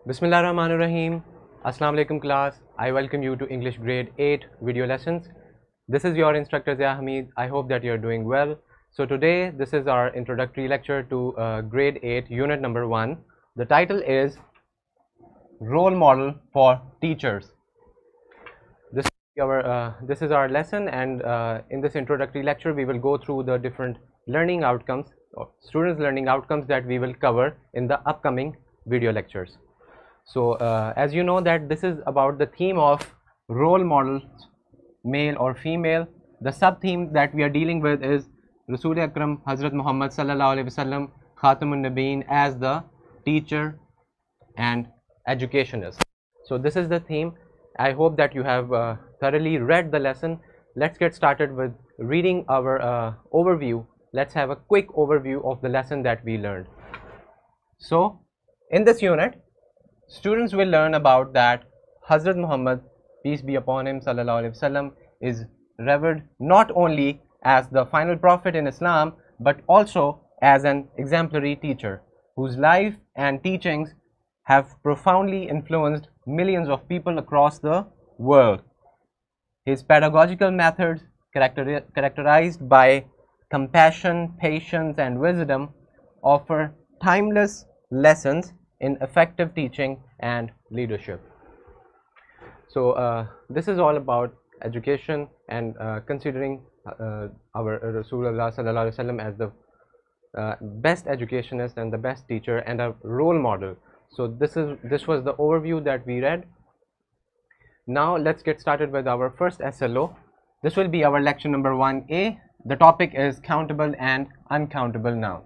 Bismillahirrahmanirrahim. Assalamu alaikum class. I welcome you to English grade 8 video lessons. This is your instructor Zia Hamid. I hope that you are doing well. So today this is our introductory lecture to grade 8 unit number 1. The title is Role Model for Teachers. This is our lesson, and in this introductory lecture we will go through the different learning outcomes or students learning outcomes that we will cover in the upcoming video lectures. So as you know that this is about the theme of role models, male or female. The sub theme that we are dealing with is Rasul Akram Hazrat Muhammad Sallallahu Alaihi Wasallam Khatamun Nabeen as the teacher and educationist. So this is the theme. I hope that you have thoroughly read the lesson. Let's get started with reading our overview. Let's have a quick overview of the lesson that we learned. So in this unit, students will learn about that Hazrat Muhammad, peace be upon him, Sallallahu Alaihi Wasallam, is revered not only as the final prophet in Islam, but also as an exemplary teacher whose life and teachings have profoundly influenced millions of people across the world. His pedagogical methods, characterized by compassion, patience, and wisdom, offer timeless lessons in effective teaching and leadership. So this is all about education and considering our Rasulullah Sallallahu Alaihi Wasallam as the best educationist and the best teacher and a role model. So this was the overview that we read. Now let's get started with our first SLO. This will be our lecture number 1A. The topic is countable and uncountable noun.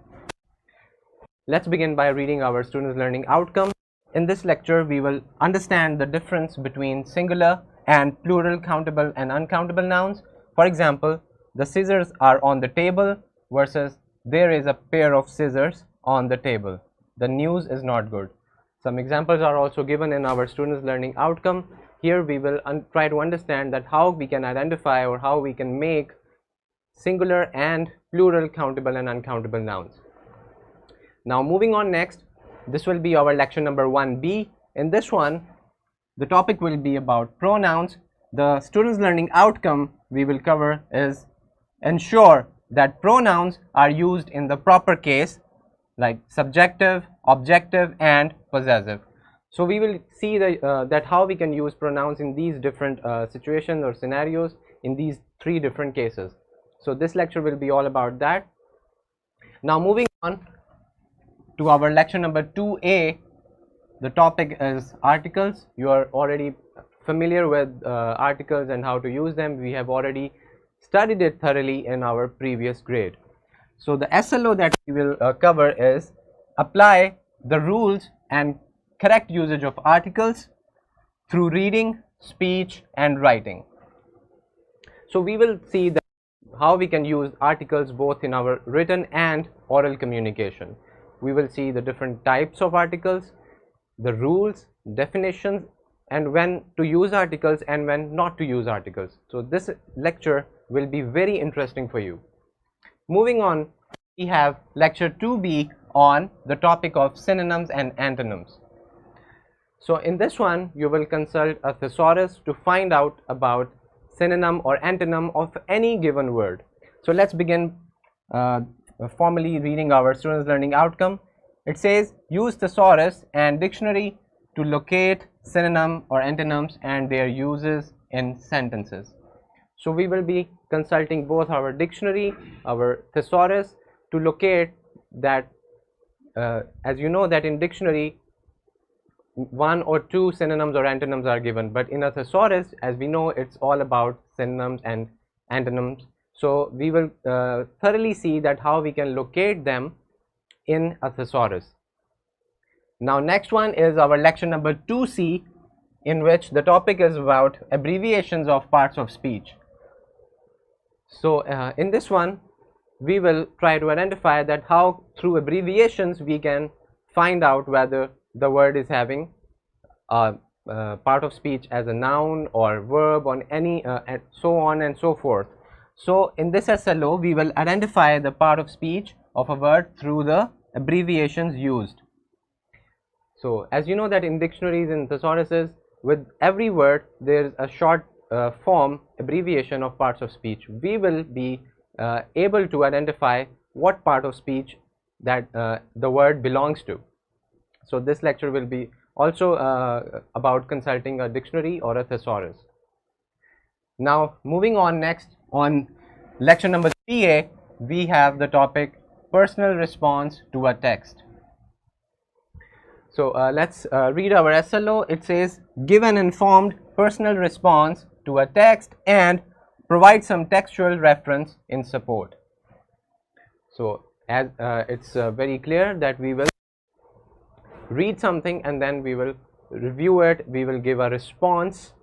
Let's begin by reading our students learning outcome. In this lecture we will understand the difference between singular and plural countable and uncountable nouns. For example, the scissors are on the table versus there is a pair of scissors on the table. The news is not good. Some examples are also given in our students learning outcome. Here we will try to understand that how we can identify or how we can make singular and plural countable and uncountable nouns. Now moving on next, this will be our lecture number 1B. In this one, the topic will be about pronouns. The students learning outcome we will cover is ensure that pronouns are used in the proper case, like subjective, objective, and possessive. So we will see that how we can use pronouns in these different situations or scenarios in these 3 different cases. So this lecture will be all about that. Now moving on to our lecture number 2A, the topic is articles. You are already familiar with articles and how to use them. We have already studied it thoroughly in our previous grade. So the SLO that we will cover is apply the rules and correct usage of articles through reading, speech, and writing. So we will see that how we can use articles both in our written and oral communication. We will see the different types of articles, the rules, definitions, and when to use articles and when not to use articles. So this lecture will be very interesting for you. Moving on, we have lecture 2B on the topic of synonyms and antonyms. So in this one, you will consult a thesaurus to find out about synonym or antonym of any given word. So let's begin formally reading our students learning outcome. It says use thesaurus and dictionary to locate synonym or antonyms and their uses in sentences. So we will be consulting both our dictionary, our thesaurus to locate that. As you know that in dictionary 1 or 2 synonyms or antonyms are given, but in a thesaurus, as we know, it's all about synonyms and antonyms. So we will thoroughly see that how we can locate them in a thesaurus. Now next one is our lecture number 2C, in which the topic is about abbreviations of parts of speech. So in this one we will try to identify that how through abbreviations we can find out whether the word is having a part of speech as a noun or verb on any and so on and so forth. So in this SLO we will identify the part of speech of a word through the abbreviations used. So as you know that in dictionaries and thesauruses, with every word there is a short form abbreviation of parts of speech. We will be able to identify what part of speech that the word belongs to. So this lecture will be also about consulting a dictionary or a thesaurus. Now moving on, next on lecture number 3A, we have the topic personal response to a text. So let's read our SLO. It says, give an informed personal response to a text and provide some textual reference in support. So as it's very clear that we will read something and then we will review it, we will give a response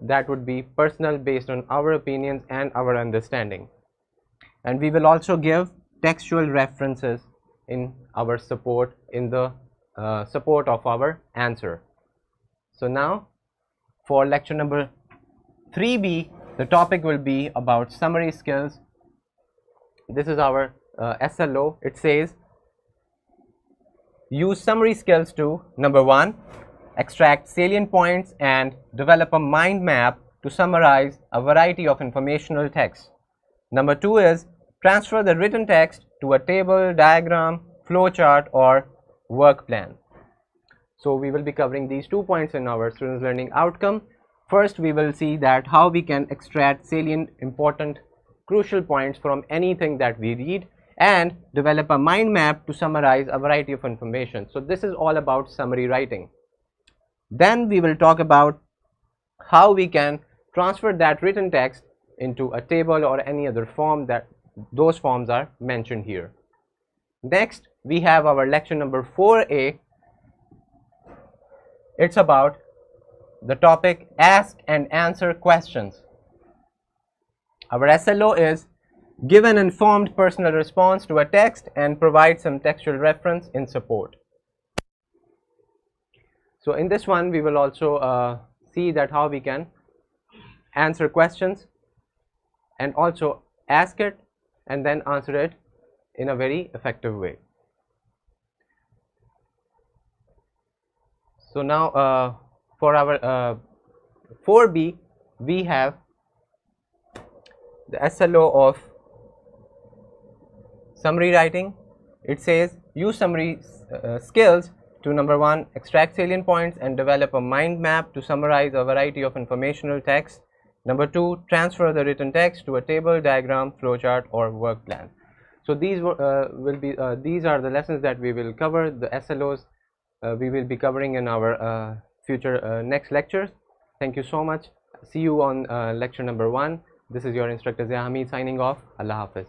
that would be personal based on our opinions and our understanding, and we will also give textual references in our support, in the support of our answer. So now for lecture number 3B, the topic will be about summary skills. This is our SLO. It says, use summary skills to, number 1, extract salient points and develop a mind map to summarize a variety of informational text. Number 2 is transfer the written text to a table, diagram, flowchart or work plan. So we will be covering these 2 points in our students learning outcome. First, we will see that how we can extract salient, important, crucial points from anything that we read and develop a mind map to summarize a variety of information. So this is all about summary writing. Then we will talk about how we can transfer that written text into a table or any other form, that those forms are mentioned here. Next, we have our lecture number 4A. It's about the topic ask and answer questions. Our SLO is give an informed personal response to a text and provide some textual reference in support. So in this one we will also see that how we can answer questions and also ask it and then answer it in a very effective way. So now for our 4B, we have the SLO of summary writing. It says use summary skills to, number 1, extract salient points and develop a mind map to summarize a variety of informational text. Number 2, transfer the written text to a table, diagram, flowchart or work plan. So these these are the lessons that we will cover. The SLOs we will be covering in our future next lectures. Thank you so much. See you on lecture number 1. This is your instructor Zia Hamid signing off. Allah Hafiz.